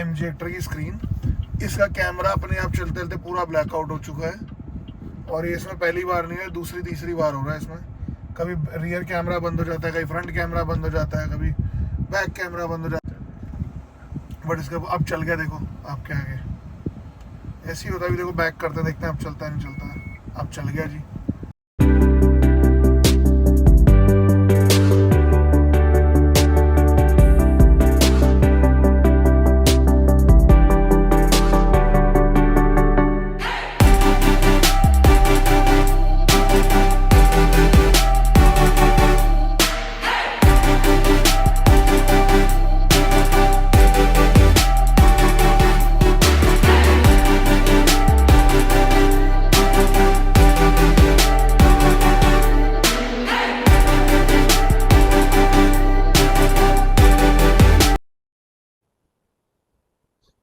MG Hector की screen. इसका camera अपने आप चलते चलते पूरा ब्लैकआउट हो चुका है और ये इसमें पहली बार नहीं है, दूसरी तीसरी बार हो रहा है इसमें। कभी रियर कैमरा बंद हो जाता है, कभी फ्रंट कैमरा बंद हो जाता है, कभी बैक कैमरा बंद हो जाता है। बट इसका अब चल गया, देखो आपके आगे ऐसे ही होता है। अभी देखो बैक करते देखते हैं अब चलता है नहीं चलता है। अब चल गया जी।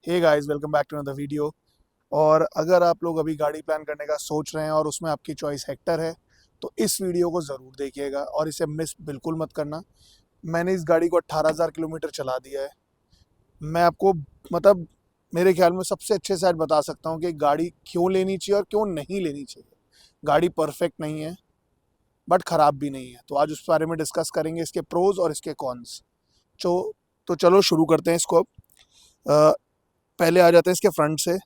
Hey guys, welcome back to another video. और अगर आप लोग अभी गाड़ी प्लान करने का सोच रहे हैं और उसमें आपकी चॉइस हेक्टर है तो इस वीडियो को ज़रूर देखिएगा और इसे मिस बिल्कुल मत करना। मैंने इस गाड़ी को 18,000 किलोमीटर चला दिया है। मैं आपको मतलब मेरे ख्याल में सबसे अच्छे से आज बता सकता हूँ कि गाड़ी क्यों लेनी चाहिए और क्यों नहीं लेनी चाहिए। गाड़ी परफेक्ट नहीं है बट ख़राब भी नहीं है, तो आज उस बारे में डिस्कस करेंगे, इसके प्रोज और इसके कॉन्स। तो चलो शुरू करते हैं इसको अब। पहले आ जाते हैं इसके फ्रंट से,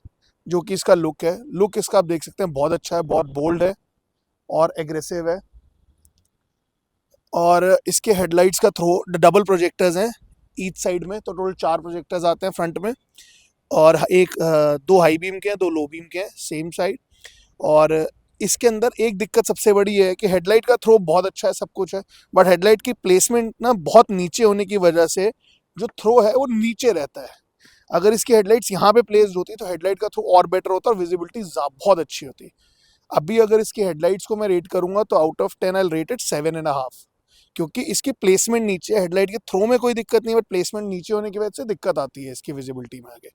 जो कि इसका लुक है। लुक इसका आप देख सकते हैं बहुत अच्छा है, बहुत बोल्ड है और एग्रेसिव है। और इसके हेडलाइट्स का थ्रो डबल प्रोजेक्टर्स हैं ईच साइड में, तो टोटल 4 प्रोजेक्टर्स आते हैं फ्रंट में। और एक 2 हाई बीम के हैं, 2 लो बीम के हैं सेम साइड। और इसके अंदर एक दिक्कत सबसे बड़ी है कि हेडलाइट का थ्रो बहुत अच्छा है, सब कुछ है, बट हेडलाइट की प्लेसमेंट ना बहुत नीचे होने की वजह से जो थ्रो है वो नीचे रहता है। अगर इसकी हेडलाइट्स यहाँ पे प्लेस्ड होती तो हेडलाइट का थ्रो और बेटर होता और विजिबिलिटी बहुत अच्छी होती। अभी अगर इसकी हेडलाइट्स को मैं रेट करूंगा तो out of 10 I rate it 7.5, क्योंकि इसकी प्लेसमेंट नीचे है। हेडलाइट के थ्रो में कोई दिक्कत नहीं, बट प्लेसमेंट नीचे होने की वजह से दिक्कत आती है इसकी विजिबिलिटी में आगे।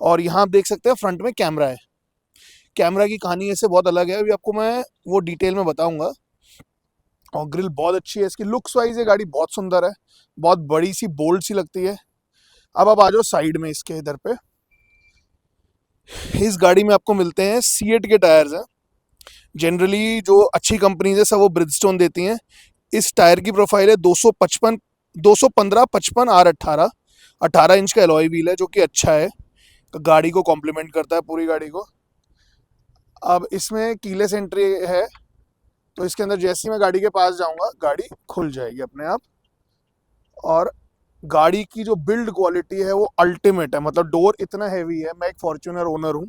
और यहाँ आप देख सकते हैं फ्रंट में कैमरा है। कैमरा की कहानी ऐसे बहुत अलग है, अभी आपको मैं वो डिटेल में बताऊंगा। और ग्रिल बहुत अच्छी है इसकी, लुक्स वाइज ये गाड़ी बहुत सुंदर है, बहुत बड़ी सी बोल्ड सी लगती है। अब आप आ जाओ साइड में इसके इधर पे। इस गाड़ी में आपको मिलते हैं सीएट के टायर्स हैं। जनरली जो अच्छी कंपनीज है सब वो ब्रिजस्टोन देती हैं। इस टायर की प्रोफाइल है 215 55 R18 18 इंच का एलॉय व्हील है, जो कि अच्छा है, तो गाड़ी को कॉम्प्लीमेंट करता है पूरी गाड़ी को। अब इसमें कीलेस एंट्री है, तो इसके अंदर जैसे ही मैं गाड़ी के पास जाऊंगा गाड़ी खुल जाएगी अपने आप। और गाड़ी की जो बिल्ड क्वालिटी है वो अल्टीमेट है, मतलब डोर इतना हैवी है। मैं एक फॉर्च्यूनर ओनर हूँ,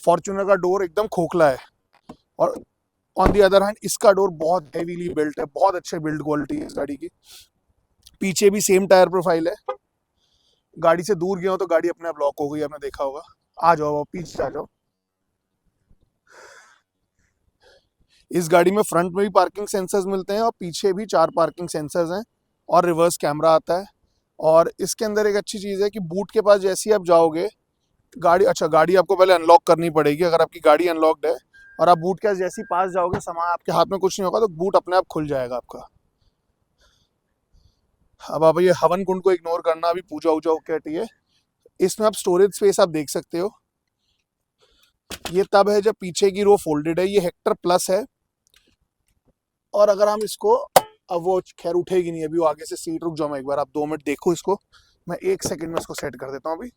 फॉर्च्यूनर का डोर एकदम खोखला है और ऑन दी अदर हैंड इसका डोर बहुत हैवीली बिल्ट है, बहुत अच्छे बिल्ड क्वालिटी है इस गाड़ी की। पीछे भी सेम टायर प्रोफाइल है। गाड़ी से दूर गया हो तो गाड़ी अपने आप लॉक हो गई, आपने देखा होगा। आ जाओ पीछे आ जाओ। इस गाड़ी में फ्रंट में भी पार्किंग सेंसर्स मिलते हैं और पीछे भी 4 पार्किंग सेंसर्स हैं और रिवर्स कैमरा आता है। और इसके अंदर एक अच्छी चीज़ है कि बूट के पास जैसे ही आप जाओगे गाड़ी आपको पहले अनलॉक करनी पड़ेगी। अगर आपकी गाड़ी अनलॉक्ड है और आप बूट के जैसे ही पास जाओगे, सामान आपके हाथ में कुछ नहीं होगा तो बूट अपने आप खुल जाएगा आपका। अब आप ये हवन कुंड को इग्नोर करना, अभी पूजा वूजा होके हटी है। इसमें आप स्टोरेज स्पेस आप देख सकते हो। ये तब है जब पीछे की रो फोल्डेड है, ये हेक्टर प्लस है। और अगर हम इसको, अब वो खैर उठेगी नहीं अभी, वो आगे से सीट, रुक जाओ मैं एक बार, आप 2 मिनट देखो इसको, मैं 1 सेकंड में इसको सेट कर देता हूँ अभी।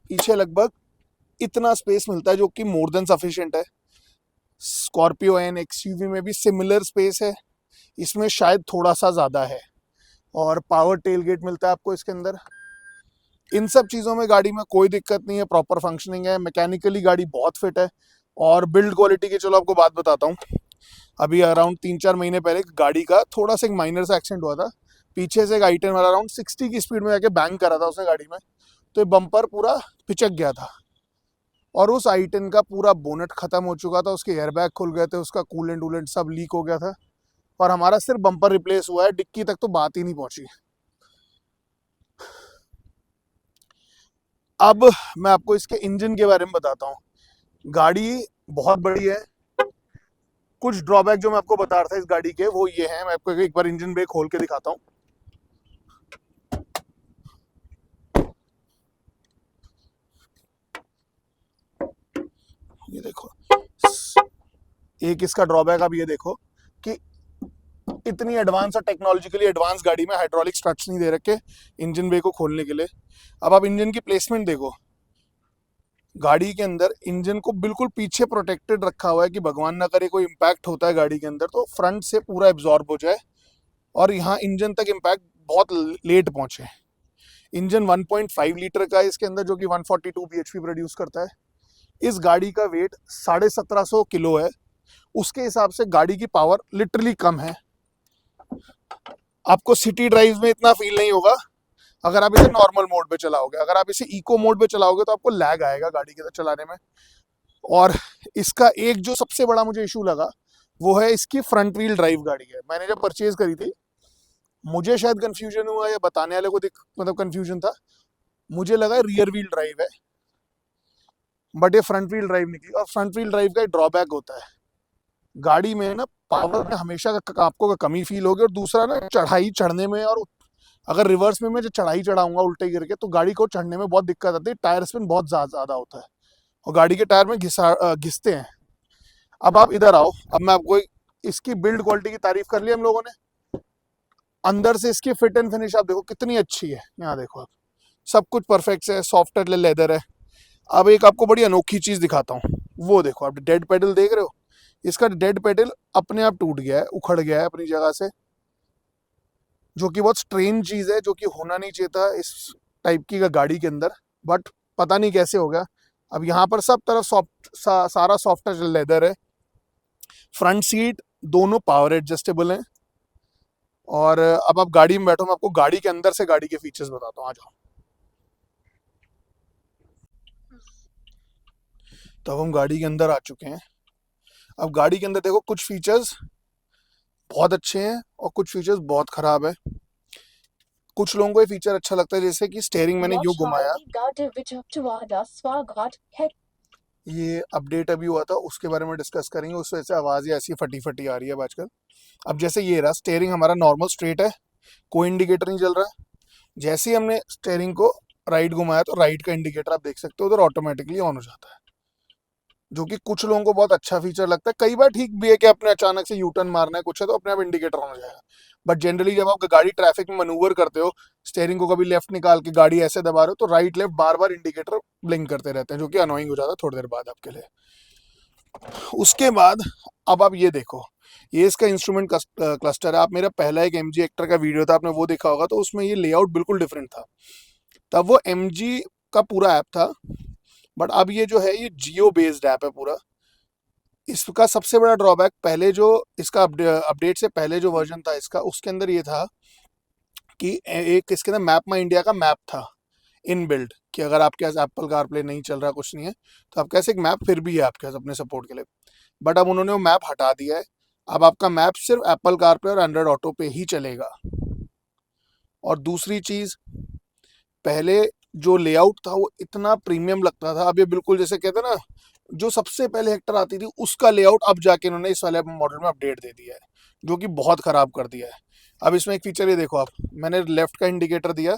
पीछे लगभग इतना स्पेस मिलता है जो कि मोर देन सफिशिएंट है। स्कॉर्पियो एन एक्सयूवी में भी सिमिलर स्पेस है, इसमें शायद थोड़ा सा ज़्यादा है। और पावर टेल गेट मिलता है आपको इसके अंदर। इन सब चीज़ों में गाड़ी में कोई दिक्कत नहीं है, प्रॉपर फंक्शनिंग है, मैकेनिकली गाड़ी बहुत फिट है। और बिल्ड क्वालिटी की चलो आपको बात बताता हूँ। अभी अराउंड 3-4 महीने पहले गाड़ी का थोड़ा सा एक माइनर सा एक्सीडेंट हुआ था। पीछे से एक i10 वाला अराउंड 60 की स्पीड में जाके बैंग करा था उसने गाड़ी में, तो ये बम्पर पूरा पिचक गया था। और उस i10 का पूरा बोनट खत्म हो चुका था, उसके एयरबैग खुल गए थे, उसका कूलेंट वूलेंट सब लीक हो गया था। और हमारा सिर्फ बम्पर रिप्लेस हुआ है, डिक्की तक तो बात ही नहीं पहुंची। अब मैं आपको इसके इंजन के बारे में बताता हूँ। गाड़ी बहुत बड़ी है, कुछ ड्रॉबैक जो मैं आपको बता रहा था इस गाड़ी के वो ये है। मैं आपको एक बार इंजन ब्रेक खोल के दिखाता हूँ। ये देखो, एक इसका ड्रॉबैक आप ये देखो कि इतनी एडवांस और टेक्नोलॉजिकली एडवांस गाड़ी में हाइड्रोलिक स्ट्रट्स नहीं दे रखे इंजन ब्रेक को खोलने के लिए। अब आप इंजन की प्लेसमेंट देखो, गाड़ी के अंदर इंजन को बिल्कुल पीछे प्रोटेक्टेड रखा हुआ है कि भगवान ना करे कोई इम्पैक्ट होता है गाड़ी के अंदर तो फ्रंट से पूरा एब्जॉर्ब हो जाए, और यहाँ इंजन तक इम्पैक्ट बहुत लेट पहुंचे। इंजन 1.5 लीटर का है इसके अंदर, जो कि 142 bhp प्रोड्यूस करता है। इस गाड़ी का वेट 1750 किलो है, उसके हिसाब से गाड़ी की पावर लिटरली कम है। आपको सिटी ड्राइव में इतना फील नहीं होगा अगर आप इसे नॉर्मल मोड पे चलाओगे। अगर आप इसे इको मोड पे चलाओगे तो आपको लैग आएगा गाड़ी के चलाने में। और इसका एक जो सबसे बड़ा मुझे इशू लगा वो है इसकी फ्रंट व्हील ड्राइव गाड़ी है। मैंने जब परचेज करी थी मुझे शायद कंफ्यूजन हुआ या बताने वाले को मतलब कंफ्यूजन था, मुझे लगा रियर व्हील ड्राइव है, बट ये फ्रंट व्हील ड्राइव निकली। और फ्रंट व्हील ड्राइव का एक ड्रॉबैक होता है, गाड़ी में ना पावर में हमेशा आपको कमी फील होगी। और दूसरा ना चढ़ाई चढ़ने में, और अगर रिवर्स में मैं जो चढ़ाई चढ़ाऊंगा उल्टे गिर के तो गाड़ी को चढ़ने में बहुत दिक्कत आती है। टायर स्पिन बहुत ज्यादा होता है और गाड़ी के टायर में घिसते हैं। अब आप इधर आओ, अब मैं आपको इसकी बिल्ड क्वालिटी की तारीफ कर ली हम लोगों ने। अंदर से इसकी फिट एंड फिनिश आप देखो कितनी अच्छी है। यहाँ देखो आप, सब कुछ परफेक्ट है, सॉफ्ट लेदर है। अब एक आपको बड़ी अनोखी चीज दिखाता हूँ, वो देखो आप डेड पेडल देख रहे हो, इसका डेड पेडल अपने आप टूट गया है, उखड़ गया है अपनी जगह से, जो कि बहुत स्ट्रेन चीज है, जो कि होना नहीं चाहिए था इस टाइप की गाड़ी के अंदर, बट पता नहीं कैसे हो गया। अब यहाँ पर सब तरफ सारा सॉफ्ट लेदर है। फ्रंट सीट दोनों पावर एडजस्टेबल हैं। और अब आप गाड़ी में बैठो, मैं आपको गाड़ी के अंदर से गाड़ी के फीचर्स बताता हूँ, आ जाओ। तो अब हम गाड़ी के अंदर आ चुके हैं। अब गाड़ी के अंदर देखो, कुछ फीचर्स बहुत अच्छे हैं और कुछ फीचर्स बहुत खराब है। कुछ लोगों को ये फीचर अच्छा लगता है, जैसे कि स्टेयरिंग मैंने यूं घुमाया, ये अपडेट अभी हुआ था उसके बारे में डिस्कस करेंगे, उस वजह से आवाज़ ऐसी फटी फटी आ रही है आजकल। अब जैसे ये रहा, स्टेयरिंग हमारा नॉर्मल स्ट्रेट है, कोई इंडिकेटर नहीं जल रहा है। जैसे ही हमने स्टेयरिंग को राइट घुमाया तो राइट का इंडिकेटर आप देख सकते हो उधर ऑटोमेटिकली ऑन हो जाता है, जो कि कुछ लोगों को बहुत अच्छा फीचर लगता है। कई बार ठीक भी है कि अपने अचानक से यू टर्न मारना है कुछ है तो अपने आप इंडिकेटर ऑन हो जाएगा, बट जनरली जब आप गाड़ी ट्रैफिक में मनूवर करते हो, स्टेयरिंग को कभी लेफ्ट निकाल के गाड़ी ऐसे दबा रहे हो तो राइट लेफ्ट बार बार इंडिकेटर ब्लिंक करते रहते हैं, जो कि अनोइंग हो जाता है थोड़ी देर बाद आपके लिए। उसके बाद अब आप ये देखो, ये इसका इंस्ट्रूमेंट क्लस्टर है। आप मेरा पहला एक MG एक्टर का वीडियो था, आपने वो देखा होगा, तो उसमें ये लेआउट बिल्कुल डिफरेंट था। तब वो MG का पूरा ऐप था, बट अब ये जो है ये जियो बेस्ड ऐप है पूरा। इसका सबसे बड़ा ड्रॉबैक, पहले जो इसका अपडेट से पहले जो वर्जन था इसका, उसके अंदर ये था कि एक इसके अंदर मैप माई इंडिया का मैप था इन बिल्ड, कि अगर आपके पास एप्पल कारप्ले नहीं चल रहा, कुछ नहीं है, तो आपके पास एक मैप फिर भी है आपके पास अपने सपोर्ट के लिए। बट अब उन्होंने वो मैप हटा दिया है। अब आपका मैप सिर्फ एप्पल कारप्ले और एंड्रॉयड ऑटो पे ही चलेगा। और दूसरी चीज़, पहले जो लेआउट था वो इतना प्रीमियम लगता था, अब ये बिल्कुल जैसे कहते हैं ना, जो सबसे पहले हेक्टर आती थी उसका लेआउट अब जाके इन्होंने इस वाले मॉडल में अपडेट दे दिया है, जो कि बहुत ख़राब कर दिया है। अब इसमें एक फीचर ये देखो आप, मैंने लेफ्ट का इंडिकेटर दिया,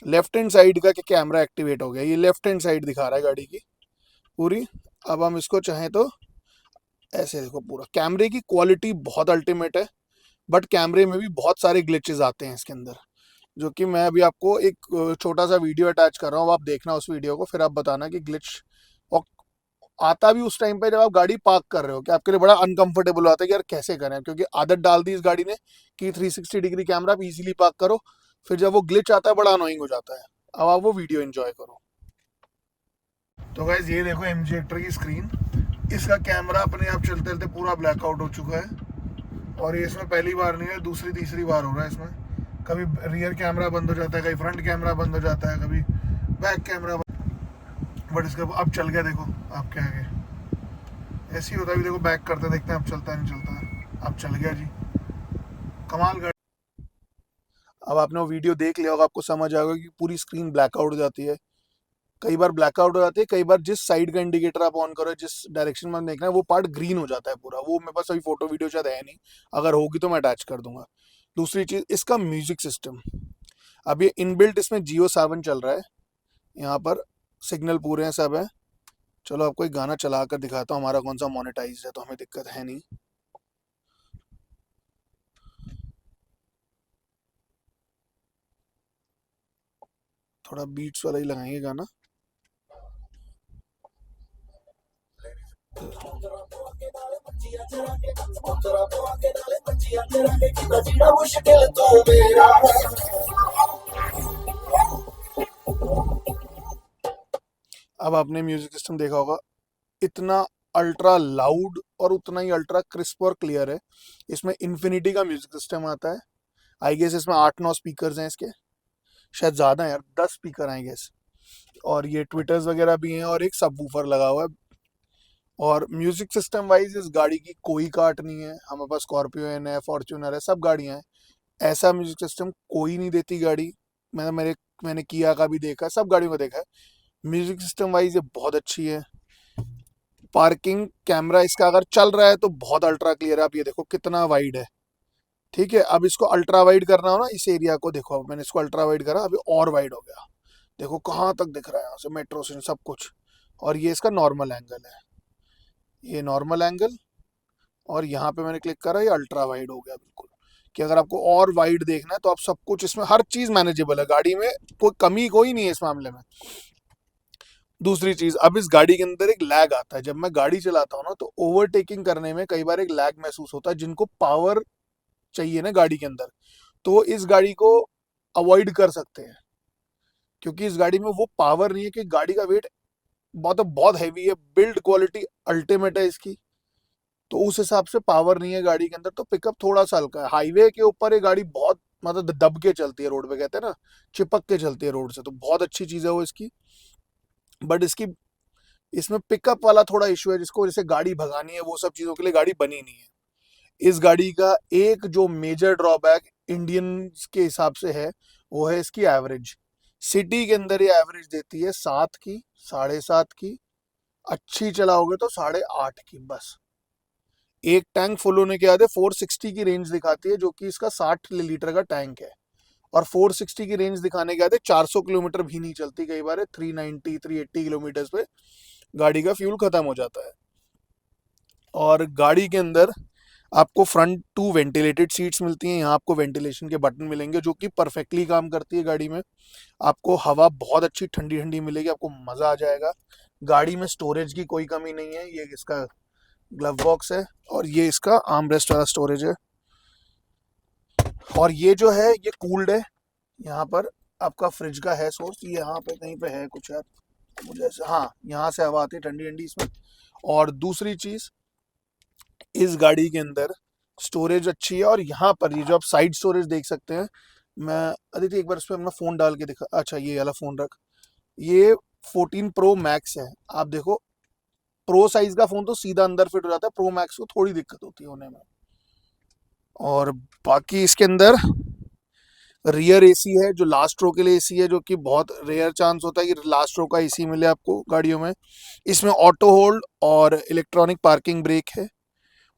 लेफ्ट हैंड साइड का कैमरा एक्टिवेट हो गया, ये लेफ्ट हैंड साइड दिखा रहा है गाड़ी की पूरी। अब हम इसको चाहें तो ऐसे देखो, पूरा कैमरे की क्वालिटी बहुत अल्टीमेट है, बट कैमरे में भी बहुत सारे ग्लिचेस आते हैं इसके अंदर, जो कि मैं अभी आपको एक छोटा सा वीडियो अटैच कर रहा हूँ, आप देखना उस वीडियो को, फिर आप बताना कि ग्लिच और आता भी उस टाइम पे जब आप गाड़ी पार्क कर रहे हो, कि आपके लिए बड़ा अनकंफर्टेबल होता है कि यार कैसे करें, क्योंकि आदत डाल दी इस गाड़ी ने कि 360 डिग्री कैमरा आप इजीली पार्क करो, फिर जब वो ग्लिच आता है बड़ा अनोइंग हो जाता है। अब आप वो वीडियो एंजॉय करो। तो गाइस ये देखो MG एक्टर की स्क्रीन, इसका कैमरा अपने आप चलते चलते पूरा ब्लैकआउट हो चुका है, और ये इसमें पहली बार नहीं है, दूसरी तीसरी बार हो रहा है इसमें। कभी रियर कैमरा बंद हो जाता है, कभी फ्रंट कैमरा बंद हो जाता है, कभी बैक कैमरा, बट इसका अब चल गया, देखो आपके आगे ऐसे ही होता है। देखो बैक करते देखते हैं अब चलता है नहीं चलता है, अब चल गया जी, कमाल गाड़ी। अब आपने वो वीडियो देख लिया होगा, आपको समझ आएगा कि पूरी स्क्रीन ब्लैकआउट हो जाती है। कई बार ब्लैकआउट हो जाती है, कई बार जिस साइड का इंडिकेटर आप ऑन करो, जिस डायरेक्शन में देखना है वो पार्ट ग्रीन हो जाता है पूरा। वो मेरे पास अभी फोटो वीडियो शायद है नहीं, अगर होगी तो मैं अटैच कर दूंगा। दूसरी चीज इसका म्यूजिक सिस्टम। अब ये इनबिल्ट इसमें जियो सावन चल रहा है, यहाँ पर सिग्नल पूरे हैं, सब है। चलो आपको एक गाना चला कर दिखाता हूँ, हमारा कौन सा मोनेटाइज है, तो हमें दिक्कत है नहीं। थोड़ा बीट्स वाला ही लगाएंगे गाना। अब आपने म्यूजिक सिस्टम देखा होगा, इतना अल्ट्रा लाउड और उतना ही अल्ट्रा क्रिस्प और क्लियर है। इसमें इन्फिनिटी का म्यूजिक सिस्टम आता है। आई गेस इसमें 8-9 स्पीकर्स हैं इसके, शायद ज़्यादा है यार, 10 स्पीकर आई गेस। और ये ट्विटर्स वगैरह भी हैं और एक सबवूफर लगा हुआ है। और म्यूजिक सिस्टम वाइज इस गाड़ी की कोई काट नहीं है। हमारे पास स्कॉर्पियो एन है, फॉर्च्यूनर है, सब गाड़ियाँ हैं। ऐसा म्यूजिक सिस्टम कोई नहीं देती गाड़ी। मैंने किया का भी देखा है, सब गाड़ियों को देखा है। म्यूजिक सिस्टम वाइज ये बहुत अच्छी है। पार्किंग कैमरा इसका अगर चल रहा है तो बहुत अल्ट्रा क्लियर है। आप ये देखो कितना वाइड है। ठीक है, अब इसको अल्ट्रा वाइड करना हो ना, इस एरिया को देखो, अब मैंने इसको अल्ट्रा वाइड करा, अभी और वाइड हो गया। देखो कहाँ तक दिख रहा है यहाँ से, मेट्रो स्टेशन सब कुछ। और ये इसका नॉर्मल एंगल है, ये नॉर्मल एंगल। और यहाँ पे मैंने क्लिक करा, ये अल्ट्रा वाइड हो गया बिल्कुल। कि अगर आपको और वाइड देखना है तो आप सब कुछ, इसमें हर चीज मैनेजेबल है गाड़ी में, कोई कमी कोई नहीं है इस मामले में। दूसरी चीज, अब इस गाड़ी के अंदर एक लैग आता है। जब मैं गाड़ी चलाता हूँ ना तो ओवरटेकिंग करने में कई बार एक लैग महसूस होता है। जिनको पावर चाहिए ना गाड़ी के अंदर, तो वो इस गाड़ी को अवॉइड कर सकते हैं, क्योंकि इस गाड़ी में वो पावर नहीं है। कि गाड़ी का वेट बहुत बहुत हैवी है, बिल्ड क्वालिटी अल्टीमेट है इसकी, तो उस हिसाब से पावर नहीं है गाड़ी के अंदर। तो पिकअप थोड़ा सा हल्का है। हाईवे के ऊपर ये गाड़ी बहुत मतलब दब के चलती है, रोड पे कहते हैं ना, चिपक के चलती है रोड से, तो बहुत अच्छी चीज़ है वो इसकी। बट इसकी इसमें पिकअप वाला थोड़ा इशू है, जिसको जैसे गाड़ी भगानी है वो सब चीज़ों के लिए गाड़ी बनी नहीं है। इस गाड़ी का एक जो मेजर ड्रॉबैक इंडियन के हिसाब से है, वो है इसकी एवरेज। सिटी के अंदर ये एवरेज देती है 7 की, 7.5 की। अच्छी चलाओगे तो 8.5 की बस। एक टैंक फुल होने के बाद 460 की रेंज दिखाती है, जो कि इसका 60 लीटर का टैंक है। और 460 की रेंज दिखाने के बाद 400 किलोमीटर भी नहीं चलती, कई बार 390 380 किलोमीटर पे गाड़ी का फ्यूल खत्म हो जाता है। और गाड़ी के अंदर आपको फ्रंट 2 वेंटिलेटेड सीट्स मिलती हैं। यहाँ आपको वेंटिलेशन के बटन मिलेंगे, जो कि परफेक्टली काम करती है गाड़ी में। आपको हवा बहुत अच्छी ठंडी ठंडी मिलेगी, आपको मज़ा आ जाएगा। गाड़ी में स्टोरेज की कोई कमी नहीं है। ये इसका ग्लव बॉक्स है, और ये इसका आर्म रेस्ट वाला स्टोरेज है। और ये जो है ये कूल्ड है। यहाँ पर आपका फ्रिज का है सोर्स, ये यहाँ पे कहीं पे है कुछ यार, मुझे हाँ, यहाँ से हवा आती है ठंडी ठंडी इसमें। और दूसरी चीज़, इस गाड़ी के अंदर स्टोरेज अच्छी है। और यहाँ पर ये जो आप साइड स्टोरेज देख सकते हैं, मैं अदिति एक बार इस पर अपना फ़ोन डाल के दिखा। अच्छा, ये वाला फ़ोन रख। ये 14 प्रो मैक्स है। आप देखो, प्रो साइज का फ़ोन तो सीधा अंदर फिट हो जाता है, प्रो मैक्स को थोड़ी दिक्कत होती है होने में। और बाकी इसके अंदर रियर एसी है, जो लास्ट रो के लिए एसी है, जो कि बहुत रेयर चांस होता है कि लास्ट रो का एसी मिले आपको गाड़ियों में। इसमें ऑटो होल्ड और इलेक्ट्रॉनिक पार्किंग ब्रेक है।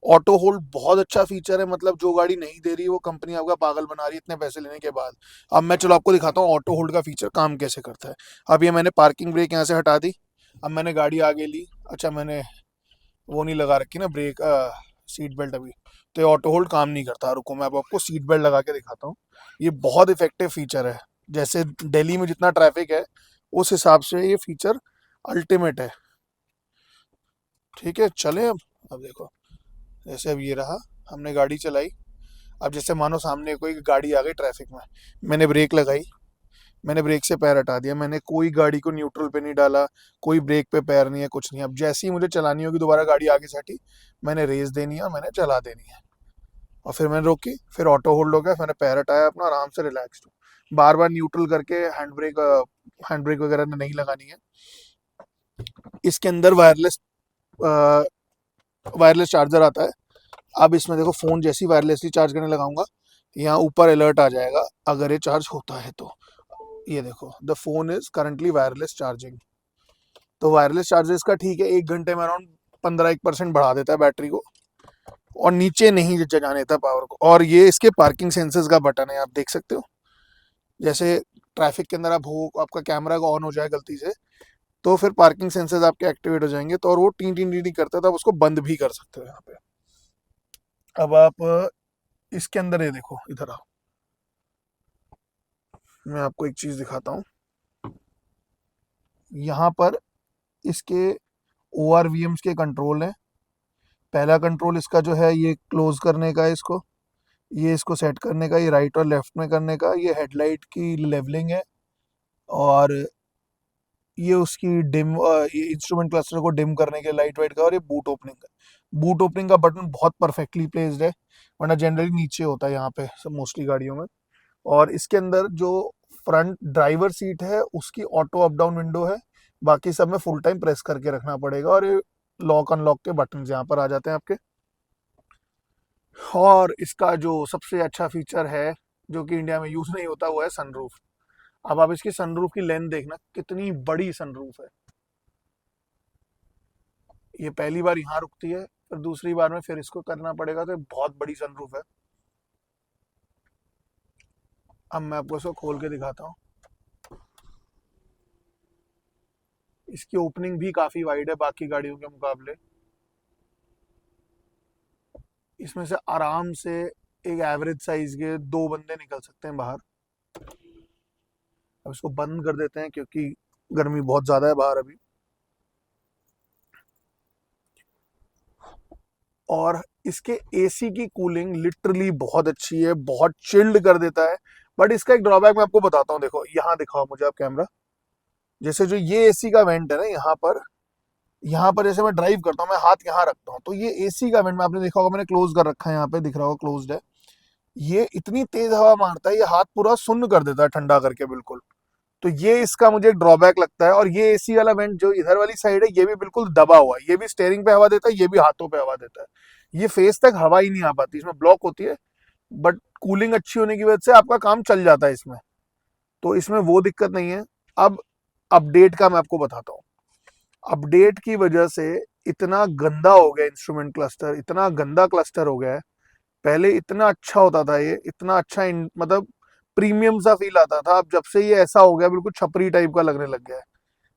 ऑटो होल्ड बहुत अच्छा फीचर है, मतलब जो गाड़ी नहीं दे रही वो कंपनी आपका पागल बना रही है इतने पैसे लेने के बाद। अब मैं चलो आपको दिखाता हूँ ऑटो होल्ड का फीचर काम कैसे करता है। अब ये मैंने पार्किंग ब्रेक यहाँ से हटा दी। अब मैंने गाड़ी आगे ली। अच्छा, मैंने वो नहीं लगा रखी ना ब्रेक, सीट बेल्ट अभी, तो ये ऑटो होल्ड काम नहीं करता। रुको मैं अब आपको सीट बेल्ट लगा के दिखाता हूँ। ये बहुत इफेक्टिव फीचर है। जैसे दिल्ली में जितना ट्रैफिक है, उस हिसाब से ये फीचर अल्टीमेट है। ठीक है, चले अब देखो, जैसे अब ये रहा, हमने गाड़ी चलाई। अब जैसे मानो सामने कोई गाड़ी आ गई ट्रैफिक में, मैंने ब्रेक लगाई, मैंने ब्रेक से पैर हटा दिया, मैंने कोई गाड़ी को न्यूट्रल पे नहीं डाला, कोई ब्रेक पे पैर नहीं है, कुछ नहीं। अब जैसे ही मुझे चलानी होगी दोबारा गाड़ी आगे से हटी, मैंने रेस देनी है, मैंने चला देनी है। और फिर मैंने रोकी, फिर ऑटो होल्ड हो गया, मैंने पैर हटाया अपना, आराम से रिलैक्स हूँ। बार बार न्यूट्रल करके हैंड ब्रेक वगैरह नहीं लगानी है। इसके अंदर वायरलेस चार्जर आता है। अब इसमें देखो, फ़ोन जैसे ही वायरलेसली चार्ज करने लगाऊंगा, यहाँ ऊपर अलर्ट आ जाएगा अगर ये चार्ज होता है तो। ये देखो, the phone is currently wireless charging. तो वायरलेस चार्जर्स का ठीक है, 1 घंटे में अराउंड 15-1% बढ़ा देता है बैटरी को, और नीचे नहीं जाने देता पावर को। और ये इसके पार्किंग सेंसर्स का बटन है, आप देख सकते हो। जैसे ट्रैफिक के अंदर आप हो, आपका कैमरा ऑन हो जाए गलती से, तो फिर पार्किंग सेंसर्स आपके एक्टिवेट हो जाएंगे, तो और वो टी टी टी करता है, तो आप उसको बंद भी कर सकते हो यहाँ पे। अब आप इसके अंदर ये देखो, इधर आओ, मैं आपको एक चीज दिखाता हूँ। यहाँ पर इसके ओ आर वी एम्स के कंट्रोल है। पहला कंट्रोल इसका जो है ये क्लोज करने का है इसको, ये इसको सेट करने का, ये राइट और लेफ्ट में करने का, ये हेडलाइट की लेवलिंग है, और ये उसकी डिम, ये इंस्ट्रूमेंट क्लस्टर को डिम करने के लाइट वाइट का, और ये बूट ओपनिंग का। बूट ओपनिंग का बटन बहुत परफेक्टली प्लेस्ड है, वरना जनरली नीचे होता है यहाँ पे सब मोस्टली गाड़ियों में। और इसके अंदर जो फ्रंट ड्राइवर सीट है उसकी ऑटो अप डाउन विंडो है, बाकी सब में फुल टाइम प्रेस करके रखना पड़ेगा, और ये लॉक अनलॉक के बटन यहाँ पर आ जाते हैं आपके। और इसका जो सबसे अच्छा फीचर है जो कि इंडिया में यूज नहीं होता, वो है सनरूफ। अब आप इसकी सनरूफ की लेंथ देखना, कितनी बड़ी सनरूफ है। ये पहली बार यहाँ रुकती है, फिर दूसरी बार में फिर इसको करना पड़ेगा, तो ये बहुत बड़ी सनरूफ है। अब मैं आपको इसको खोल के दिखाता हूँ। इसकी ओपनिंग भी काफी वाइड है बाकी गाड़ियों के मुकाबले। इसमें से आराम से एक एवरेज साइज के 2 बंदे निकल सकते हैं बाहर। अब इसको बंद कर देते हैं क्योंकि गर्मी बहुत ज्यादा है बाहर अभी। और इसके एसी की कूलिंग लिटरली बहुत अच्छी है, बहुत चिल्ड कर देता है। बट इसका एक ड्रॉबैक मैं आपको बताता हूँ, देखो यहाँ दिखाओ मुझे आप कैमरा। जैसे जो ये एसी का वेंट है ना, यहाँ पर जैसे मैं ड्राइव करता हूँ, मैं हाथ यहाँ रखता हूँ, तो ये एसी का वेंट में आपने देखा होगा, मैंने क्लोज कर रखा है, यहाँ पे दिख रहा होगा क्लोज्ड है। ये इतनी तेज हवा मारता है, ये हाथ पूरा सुन्न कर देता है ठंडा करके बिल्कुल। तो ये इसका मुझे एक ड्रॉबैक लगता है। और ये एसी वाला वेंट जो इधर वाली साइड है, ये भी बिल्कुल दबा हुआ है, ये भी स्टेयरिंग पे हवा देता है, ये भी हाथों पे हवा देता है। ये फेस तक हवा ही नहीं आ पाती, इसमें ब्लॉक होती है। बट कूलिंग अच्छी होने की वजह से आपका काम चल जाता है इसमें, तो इसमें वो दिक्कत नहीं है। अब अपडेट का मैं आपको बताता हूँ। अपडेट की वजह से इतना गंदा हो गया इंस्ट्रूमेंट क्लस्टर, इतना गंदा क्लस्टर हो गया है। पहले इतना अच्छा होता था, ये इतना अच्छा मतलब प्रीमियम सा फील आता था। अब जब से ये ऐसा हो गया, बिल्कुल छपरी टाइप का लगने लग गया है।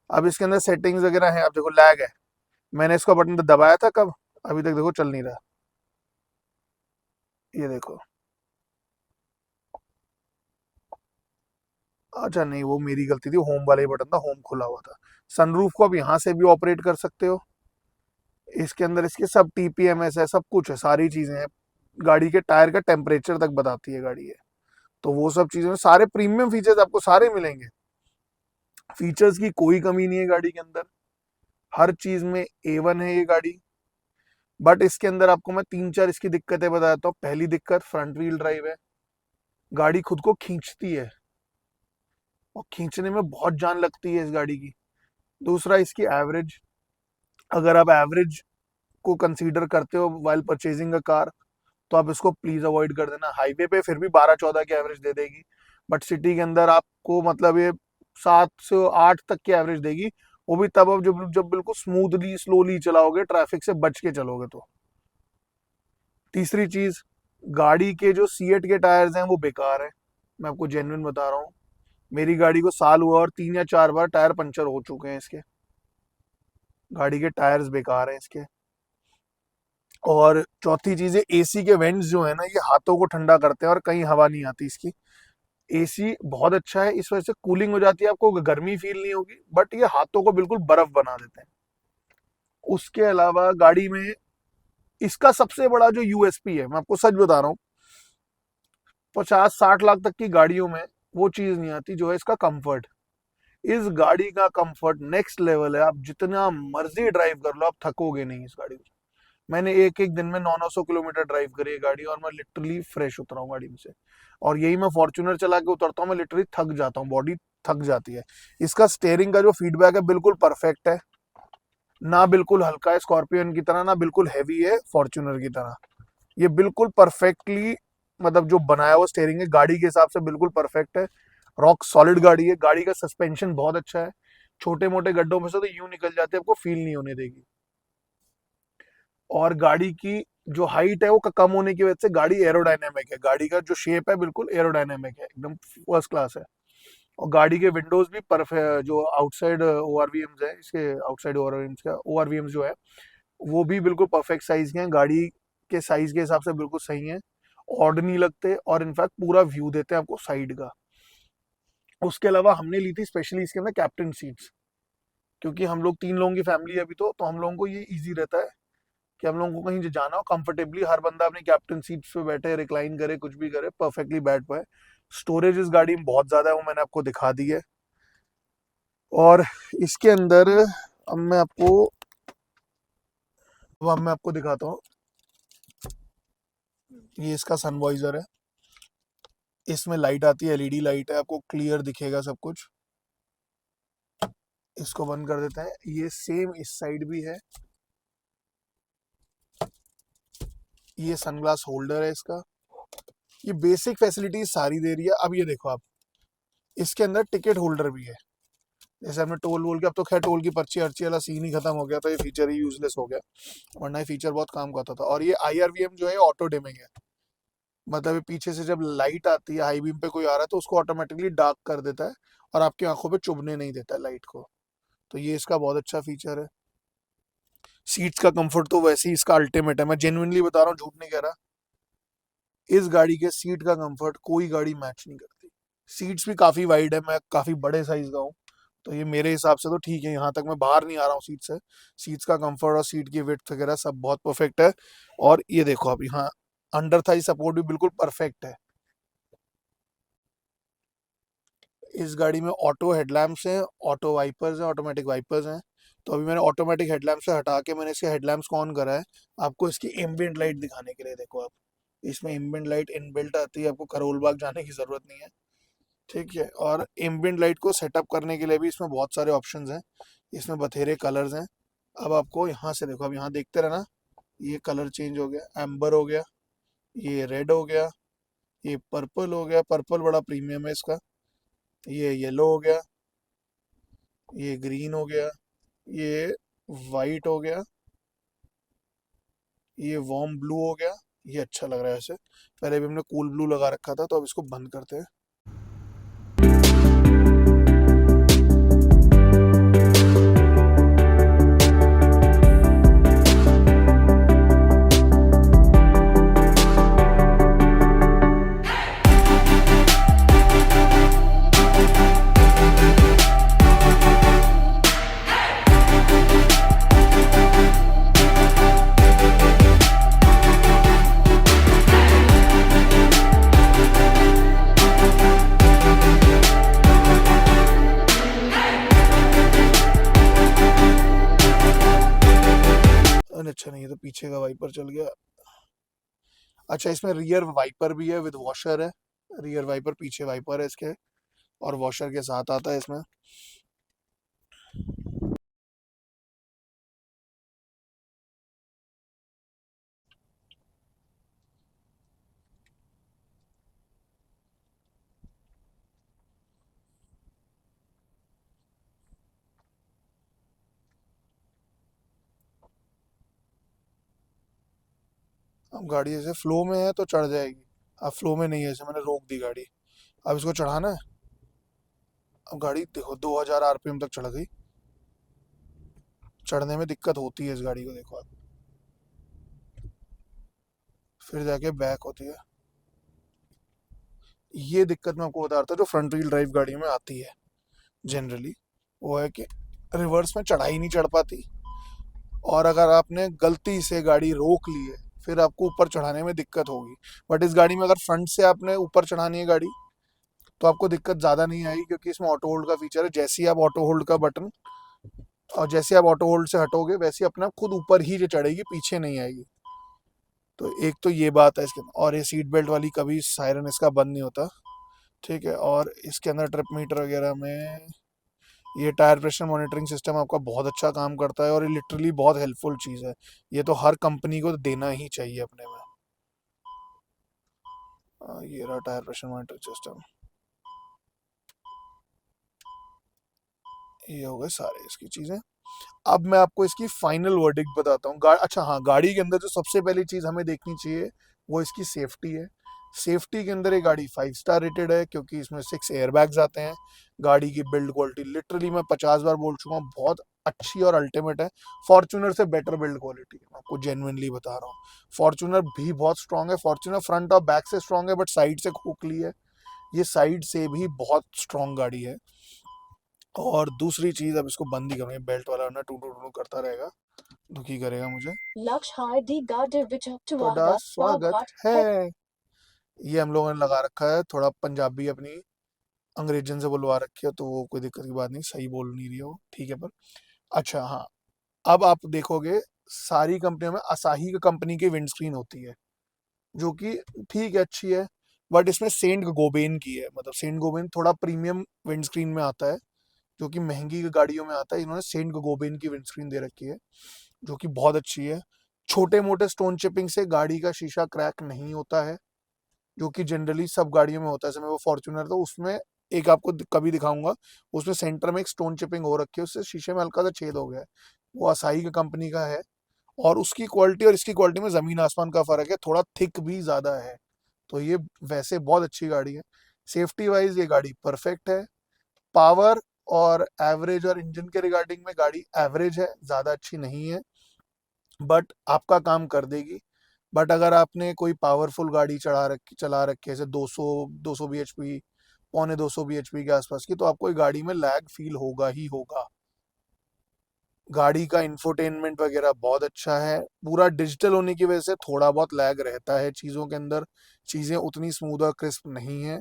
अब इसके अंदर सेटिंग्स वगैरह है, आप देखो लैग है। मैंने इसका बटन दबाया था कब, अभी तक देखो चल नहीं रहा। ये देखो, अच्छा नहीं, वो मेरी गलती थी, होम वाला ही बटन था, होम खुला हुआ था। सनरूफ को आप यहाँ से भी ऑपरेट कर सकते हो। इसके अंदर इसके सब टीपीएमएस है, सब कुछ है, सारी चीजें हैं। गाड़ी के टायर का टेम्परेचर तक बताती है गाड़ी है। तो वो सब चीजें, सारे प्रीमियम फीचर्स आपको सारे मिलेंगे। फीचर्स की कोई कमी नहीं है गाड़ी के अंदर, हर चीज में A1 है ये गाड़ी। बट इसके अंदर आपको मैं 3-4 इसकी दिक्कतें बताता हूँ। पहली दिक्कत, फ्रंट व्हील ड्राइव है। गाड़ी खुद को खींचती है, और खींचने में बहुत जान लगती है इस गाड़ी की। दूसरा, इसकी एवरेज। अगर आप एवरेज को कंसीडर करते हो वाइल परचेजिंग अ कार, तो आप इसको प्लीज अवॉइड कर देना। हाईवे पे फिर भी 12-14 की एवरेज दे देगी, बट सिटी के अंदर आपको मतलब ये 7 से 8 तक की एवरेज देगी। वो भी तब आप जब बिल्कुल स्मूथली स्लोली चलाओगे, ट्रैफिक से बच के चलोगे तो। तीसरी चीज, गाड़ी के जो सीएट के टायर्स हैं वो बेकार है, मैं आपको जेन्युइन बता रहा हूँ। मेरी गाड़ी को साल हुआ और 3 या 4 बार टायर पंचर हो चुके हैं इसके। गाड़ी के टायर्स बेकार हैं इसके। और चौथी चीज है, एसी के वेंट्स जो है ना, ये हाथों को ठंडा करते हैं और कहीं हवा नहीं आती इसकी। एसी बहुत अच्छा है, इस वजह से कूलिंग हो जाती है, आपको गर्मी फील नहीं होगी, बट ये हाथों को बिल्कुल बर्फ बना देते हैं। उसके अलावा गाड़ी में इसका सबसे बड़ा जो यूएसपी है, मैं आपको सच बता रहा हूँ, 50-60 लाख तक की गाड़ियों में वो चीज नहीं आती जो है इसका कंफर्ट। इस गाड़ी का कंफर्ट नेक्स्ट लेवल है। आप जितना मर्जी ड्राइव कर लो, आप थकोगे नहीं इस गाड़ी में। मैंने एक एक दिन में 900-900 किलोमीटर ड्राइव करी है गाड़ी, और मैं लिटरली फ्रेश उतरा हूँ गाड़ी में से। और यही मैं फॉर्च्यूनर चला के उतरता हूँ, मैं लिटरली थक जाता हूँ, बॉडी थक जाती है। इसका स्टेयरिंग का जो फीडबैक है बिल्कुल परफेक्ट है, ना बिल्कुल हल्का है स्कॉर्पियन की तरह, ना बिल्कुल हैवी है फॉर्च्यूनर की तरह। ये बिल्कुल परफेक्टली, मतलब जो बनाया हुआ स्टेयरिंग है गाड़ी के हिसाब से बिल्कुल परफेक्ट है। रॉक सॉलिड गाड़ी है। गाड़ी का सस्पेंशन बहुत अच्छा है, छोटे मोटे गड्ढों में से तो यूं निकल जाती है, आपको फील नहीं होने देगी। और गाड़ी की जो हाइट है वो कम होने की वजह से गाड़ी एरोडायनेमिक है, गाड़ी का जो शेप है बिल्कुल एरोडायनेमिक है, एकदम फर्स्ट क्लास है। और गाड़ी के विंडोज भी परफेक्ट, जो आउटसाइड ओआरवीएम्स है इसके, आउटसाइड ओआरवीएम्स का ओआरवीएम्स जो है वो भी बिल्कुल परफेक्ट साइज के हैं, गाड़ी के साइज के हिसाब से बिल्कुल सही है, ऑड नहीं लगते, और इनफैक्ट पूरा व्यू देते हैं आपको साइड का। उसके अलावा हमने ली थी स्पेशली इसके अंदर कैप्टन सीट्स, क्योंकि हम लोग 3 लोगों की फैमिली है अभी, तो हम लोगों को ये इजी रहता है कि हम लोगों को कहीं जाना हो कंफर्टेबली, हर बंदा अपनी कैप्टन सीट्स पे बैठे, रिक्लाइन करे, कुछ भी करे, परफेक्टली बैठ पाए। स्टोरेज इस गाड़ी में बहुत ज्यादा है, वो मैंने आपको दिखा दी है। और इसके अंदर अब मैं आपको अब मैं आपको दिखाता हूँ, ये इसका सनवाइजर है, इसमें लाइट आती है, एलईडी लाइट है, आपको क्लियर दिखेगा सब कुछ। इसको बंद कर देते हैं, ये सेम इस साइड भी है, ये सनग्लास होल्डर है इसका, ये बेसिक फैसिलिटीज सारी दे रही है। अब ये देखो आप, इसके अंदर टिकट होल्डर भी है, जैसे हमने टोल वोल के, अब तो खैर टोल की पर्ची अर्ची वाला सीन ही खत्म हो गया, तो ये फीचर ही यूजलेस हो गया, वरना ये फीचर बहुत काम करता था। और ये आईआरवीएम जो है ऑटो डिमिंग है, मतलब ये पीछे से जब लाइट आती है, हाई बीम पे कोई आ रहा है तो उसको ऑटोमेटिकली डार्क कर देता है, और आपकी आंखों पे चुभने नहीं देता है लाइट को, तो ये इसका बहुत अच्छा फीचर है। सीट्स का कंफर्ट तो वैसे ही इसका अल्टीमेट है, मैं जेन्युइनली बता रहा हूँ, झूठ नहीं कह रहा, इस गाड़ी के सीट का कंफर्ट कोई गाड़ी मैच नहीं करती। सीट्स भी काफी वाइड है, मैं काफी बड़े साइज का हूँ, तो ये मेरे हिसाब से तो ठीक है, यहाँ तक मैं बाहर नहीं आ रहा हूँ सीट से। सीट्स का कंफर्ट और सीट की विड्थ वगैरह सब बहुत परफेक्ट है। और ये देखो आप, यहाँ अंडर थाई सपोर्ट भी बिल्कुल परफेक्ट है। इस गाड़ी में ऑटो हेडलैम्प्स हैं, ऑटो वाइपर्स हैं, ऑटोमेटिक वाइपर्स हैं। तो अभी मैंने ऑटोमेटिक हेडलैम्प से हटा के मैंने इसके हेडलैम्प्स को ऑन करा है, आपको इसकी एम्बियंट लाइट दिखाने के लिए। देखो आप, इसमें एम्बियंट लाइट इनबिल्ट आती है, आपको करोल बाग जाने की जरूरत नहीं है, ठीक है। और एम्बियंट लाइट को सेटअप करने के लिए भी इसमें बहुत सारे ऑप्शंस हैं, इसमें बथेरे कलर्स हैं। अब आपको यहाँ से देखो, अब यहाँ देखते रहना, ये कलर चेंज हो गया, एम्बर हो गया, ये रेड हो गया, ये पर्पल हो गया, पर्पल बड़ा प्रीमियम है इसका, ये येलो हो गया, ये ग्रीन हो गया, ये वाइट हो गया, ये वार्म ब्लू हो गया। ये अच्छा लग रहा है ऐसे, पहले भी हमने कूल ब्लू लगा रखा था, तो अब इसको बंद करते हैं। अरे अच्छा, नहीं, ये तो पीछे का वाइपर चल गया। अच्छा, इसमें रियर वाइपर भी है, विद वॉशर है, रियर वाइपर, पीछे वाइपर है इसके, और वॉशर के साथ आता है इसमें। अब गाड़ी ऐसे फ्लो में है तो चढ़ जाएगी, अब फ्लो में नहीं है, ऐसे मैंने रोक दी गाड़ी, अब इसको चढ़ाना है। अब गाड़ी देखो 2000 आरपीएम तक चढ़ गई, चढ़ने में दिक्कत होती है इस गाड़ी को, देखो आप, फिर जाके बैक होती है। ये दिक्कत मैं आपको बता रहा था जो फ्रंट व्हील ड्राइव गाड़ी में आती है जनरली, वो है कि रिवर्स में चढ़ाई नहीं चढ़ पाती, और अगर आपने गलती से गाड़ी रोक ली है फिर आपको ऊपर चढ़ाने में दिक्कत होगी। बट इस गाड़ी में अगर फ्रंट से आपने ऊपर चढ़ानी है गाड़ी, तो आपको दिक्कत ज़्यादा नहीं आएगी, क्योंकि इसमें ऑटो होल्ड का फीचर है, जैसे ही आप ऑटो होल्ड का बटन, और जैसे आप ऑटो होल्ड से हटोगे वैसे अपने आप खुद ऊपर ही जो चढ़ेगी, पीछे नहीं आएगी। तो एक तो ये बात है इसके, और ये सीट बेल्ट वाली कभी सायरन इसका बंद नहीं होता, ठीक है। और इसके अंदर ट्रिप मीटर वगैरह में ये टायर प्रेशर मॉनिटरिंग सिस्टम आपका बहुत अच्छा काम करता है, और ये लिटरली बहुत हेल्पफुल चीज़ है, ये तो हर कंपनी को देना ही चाहिए अपने में। ये रहा टायर प्रेशर मॉनिटरिंग सिस्टम, ये हो गए सारे इसकी चीज़ें। अब मैं आपको इसकी फाइनल वर्डिक्ट बताता हूँ। अच्छा हाँ, गाड़ी के अंदर जो सबसे पहली चीज़ हमें देखनी चाहिए वो इसकी सेफ्टी है। सेफ्टी के अंदर ये गाड़ी 5 स्टार रेटेड है क्योंकि इसमें 6 एयरबैग्स आते हैं। गाड़ी की बिल्ड क्वालिटी लिटरली मैं 50 बार बोल चुका हूँ, बहुत अच्छी और अल्टीमेट है। फॉर्च्यूनर से बेटर बिल्ड क्वालिटी है, मैं आपको जेन्युइनली बता रहा हूँ। फॉर्च्यूनर भी बहुत स्ट्रांग है, फॉर्च्यूनर फ्रंट और बैक से स्ट्रांग है, बट साइड से खोखली है। ये साइड से भी बहुत स्ट्रांग गाड़ी है। और दूसरी चीज, अब इसको बंद ही करूंगा, बेल्ट वाला ना टू टू टू करता रहेगा, दुखी करेगा मुझे। थोड़ा स्वागत है, ये हम लोगों ने लगा रखा है, थोड़ा पंजाबी अपनी अंग्रेजन से बुलवा रखी है, तो वो कोई दिक्कत की बात नहीं, सही बोल नहीं रही है वो, ठीक है। पर अच्छा हाँ, अब आप देखोगे सारी कंपनियों में असाही कंपनी की विंडस्क्रीन होती है, जो कि ठीक है, अच्छी है। बट इसमें सेंट गोबेन की है, मतलब सेंट गोबेन थोड़ा प्रीमियम विंडस्क्रीन में आता है, जो कि महंगी गाड़ियों में आता है। इन्होंने सेंट गोबेन की विंडस्क्रीन दे रखी है, जो कि बहुत अच्छी है। छोटे मोटे स्टोन चिपिंग से गाड़ी का शीशा क्रैक नहीं होता है, जो कि जनरली सब गाड़ियों में होता है। जैसे मैं वो फॉर्च्यूनर था, उसमें एक आपको कभी दिखाऊंगा, उसमें सेंटर में एक स्टोन चिपिंग हो रखी है, उससे शीशे में हल्का सा छेद हो गया है। वो असाही की कंपनी का है, और उसकी क्वालिटी और इसकी क्वालिटी में ज़मीन आसमान का फ़र्क है, थोड़ा थिक भी ज़्यादा है। तो ये वैसे बहुत अच्छी गाड़ी है। सेफ्टी वाइज ये गाड़ी परफेक्ट है। पावर और एवरेज और इंजन के रिगार्डिंग में गाड़ी एवरेज है, ज़्यादा अच्छी नहीं है, बट आपका काम कर देगी। बट अगर आपने कोई पावरफुल गाड़ी चला रखी है, जैसे 200 bhp, पौने 200 bhp के आसपास की, तो आपको ये गाड़ी में लैग फील होगा ही होगा। गाड़ी का इंफोटेनमेंट वगैरह बहुत अच्छा है, पूरा डिजिटल होने की वजह से थोड़ा बहुत लैग रहता है चीज़ों के अंदर, चीज़ें उतनी स्मूथ और क्रिस्प नहीं है,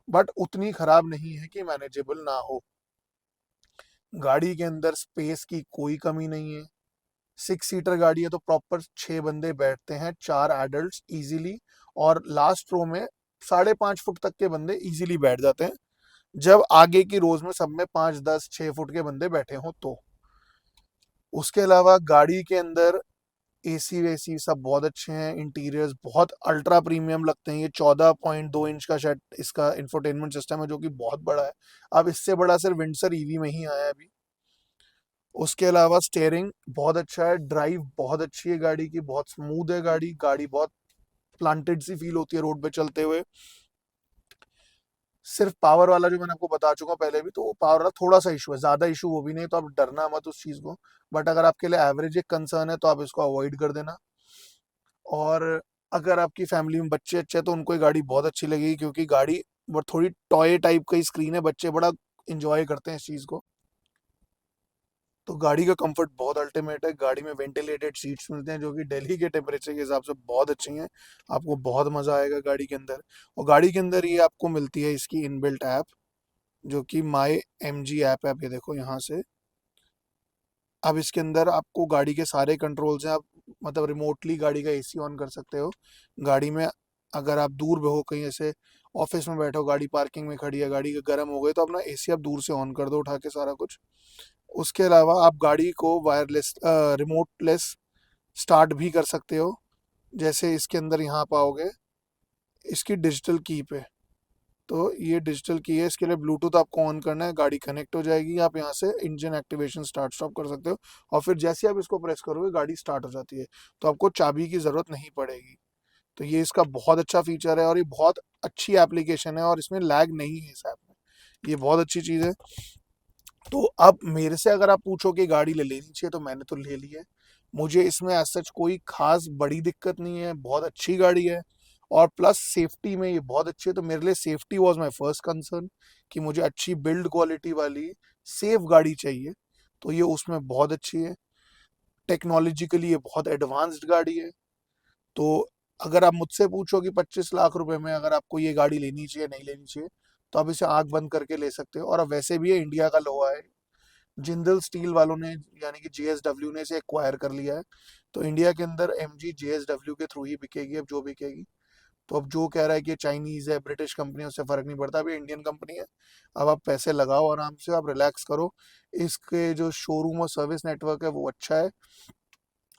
बट उतनी खराब नहीं है कि मैनेजेबल ना हो। गाड़ी के अंदर स्पेस की कोई कमी नहीं है। 6 सीटर गाड़ी है, तो प्रॉपर 6 बंदे बैठते हैं, 4 एडल्ट इजीली, और लास्ट रो में 5.5 फुट तक के बंदे इजीली बैठ जाते हैं, जब आगे की रोज में सब में 5, 10, 6 फुट के बंदे बैठे हों तो। उसके अलावा गाड़ी के अंदर एसी वेसी सब बहुत अच्छे हैं, इंटीरियर्स बहुत अल्ट्रा प्रीमियम लगते हैं। ये 14.2 इंच का शायद इसका इंफोटेनमेंट सिस्टम है, जो कि बहुत बड़ा है। अब इससे बड़ा सिर्फ विंडसर ईवी में ही आया है अभी। उसके अलावा स्टेयरिंग बहुत अच्छा है, ड्राइव बहुत अच्छी है गाड़ी की, बहुत स्मूथ है गाड़ी, गाड़ी बहुत प्लांटेड सी फील होती है रोड पे चलते हुए। सिर्फ पावर वाला जो मैंने आपको बता चुका हूँ पहले भी, तो वो पावर वाला थोड़ा सा इशू है, ज्यादा इशू वो भी नहीं, तो आप डरना मत उस चीज को। बट अगर आपके लिए एवरेज एक कंसर्न है, तो आप इसको अवॉइड कर देना। और अगर आपकी फैमिली में बच्चे अच्छे हैं, तो उनको ये गाड़ी बहुत अच्छी लगेगी, क्योंकि गाड़ी थोड़ी टॉय टाइप का ही स्क्रीन है, बच्चे बड़ा इंजॉय करते हैं इस चीज को। तो गाड़ी का कंफर्ट बहुत अल्टीमेट है। गाड़ी में वेंटिलेटेड सीट्स मिलते हैं, जो कि दिल्ली के टेम्परेचर के हिसाब से बहुत अच्छी हैं। आपको बहुत मज़ा आएगा गाड़ी के अंदर। और गाड़ी के अंदर ये आपको मिलती है इसकी इनबिल्ट ऐप, जो कि माई एम जी ऐप है। आप ये देखो यहाँ से, अब इसके अंदर आपको गाड़ी के सारे कंट्रोल्स हैं। आप मतलब रिमोटली गाड़ी का एसी ऑन कर सकते हो गाड़ी में। अगर आप दूर हो कहीं, ऐसे ऑफिस में बैठे हो, गाड़ी पार्किंग में खड़ी है, गाड़ी का गर्म हो गई, तो अपना एसी आप दूर से ऑन कर दो उठा के सारा कुछ। उसके अलावा आप गाड़ी को वायरलेस रिमोटलेस स्टार्ट भी कर सकते हो। जैसे इसके अंदर यहाँ पाओगे इसकी डिजिटल की पे, तो ये डिजिटल की है, इसके लिए ब्लूटूथ आपको ऑन करना है, गाड़ी कनेक्ट हो जाएगी, आप यहाँ से इंजन एक्टिवेशन स्टार्ट स्टॉप कर सकते हो, और फिर जैसे आप इसको प्रेस करोगे गाड़ी स्टार्ट हो जाती है, तो आपको चाबी की ज़रूरत नहीं पड़ेगी। तो ये इसका बहुत अच्छा फीचर है, और ये बहुत अच्छी एप्लीकेशन है, और इसमें लैग नहीं है इस ऐप में, ये बहुत अच्छी चीज़ है। तो अब मेरे से अगर आप पूछो कि गाड़ी ले लेनी चाहिए, तो मैंने तो ले ली है। मुझे इसमें एज सच कोई खास बड़ी दिक्कत नहीं है, बहुत अच्छी गाड़ी है, और प्लस सेफ्टी में ये बहुत अच्छी है। तो मेरे लिए safety was my first concern, कि मुझे अच्छी बिल्ड क्वालिटी वाली सेफ गाड़ी चाहिए, तो ये उसमें बहुत अच्छी है। टेक्नोलॉजिकली ये बहुत एडवांस्ड गाड़ी है। तो अगर आप मुझसे पूछो कि 25 लाख रुपए में अगर आपको ये गाड़ी लेनी चाहिए नहीं लेनी चाहिए, तो आप इसे आंख बंद करके ले सकते हो। और अब वैसे भी ये इंडिया का लोहा है, जिंदल स्टील वालों ने, यानी कि जेएसडब्ल्यू ने इसे एक्वायर कर लिया है। तो इंडिया के अंदर एमजी जेएसडब्ल्यू के थ्रू ही बिकेगी, अब जो बिकेगी। तो अब जो कह रहा है कि चाइनीज है, ब्रिटिश कंपनी है, उससे फर्क नहीं पड़ता, अभी इंडियन कंपनी है। अब आप पैसे लगाओ आराम से, आप रिलैक्स करो। इसके जो शोरूम और सर्विस नेटवर्क है वो अच्छा है।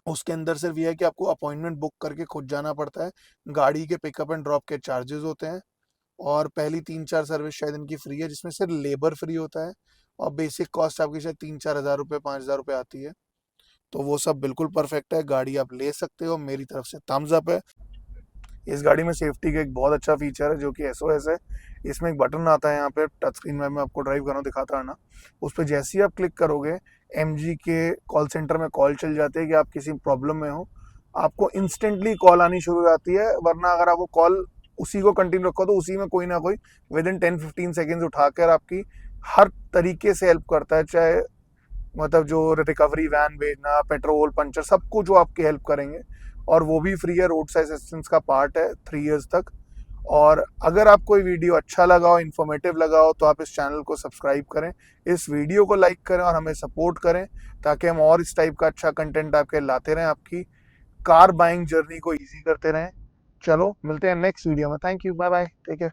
उसके अंदर सिर्फ ये है कि आपको अपॉइंटमेंट बुक करके खुद जाना पड़ता है। गाड़ी के पिकअप एंड ड्रॉप के चार्जेस होते हैं, और पहली 3-4 सर्विस शायद इनकी फ्री है, जिसमें सिर्फ लेबर फ्री होता है। और बेसिक कॉस्ट आपकी शायद 3-4 हज़ार रुपये 5 हज़ार रुपये आती है। तो वो सब बिल्कुल परफेक्ट है, गाड़ी आप ले सकते हो, मेरी तरफ से थम्स अप है। इस गाड़ी में सेफ्टी का एक बहुत अच्छा फीचर है जो कि एसओएस है। इसमें एक बटन आता है यहाँ पे टच स्क्रीन में, मैं आपको ड्राइव कर रहा हूँ दिखाता है ना, उस पर जैसे ही आप क्लिक करोगे एमजी के कॉल सेंटर में कॉल चल जाती है कि आप किसी प्रॉब्लम में हो, आपको इंस्टेंटली कॉल आनी शुरू हो जाती है। वरना अगर आप वो कॉल उसी को कंटिन्यू रखो तो उसी में कोई ना कोई विद इन 10-15 सेकेंड्स उठाकर आपकी हर तरीके से हेल्प करता है। चाहे मतलब जो रिकवरी वैन भेजना, पेट्रोल पंचर, सब कुछ वो आपकी हेल्प करेंगे। और वो भी फ्री है, रोड साइड असिस्टेंस का पार्ट है 3 इयर्स तक। और अगर आपको ये वीडियो अच्छा लगा हो, इन्फॉर्मेटिव लगा हो, तो आप इस चैनल को सब्सक्राइब करें, इस वीडियो को लाइक करें और हमें सपोर्ट करें, ताकि हम और इस टाइप का अच्छा कंटेंट आपके लाते रहें, आपकी कार बाइंग जर्नी को ईजी करते रहें। चलो मिलते हैं नेक्स्ट वीडियो में। Thank you, bye bye, take care.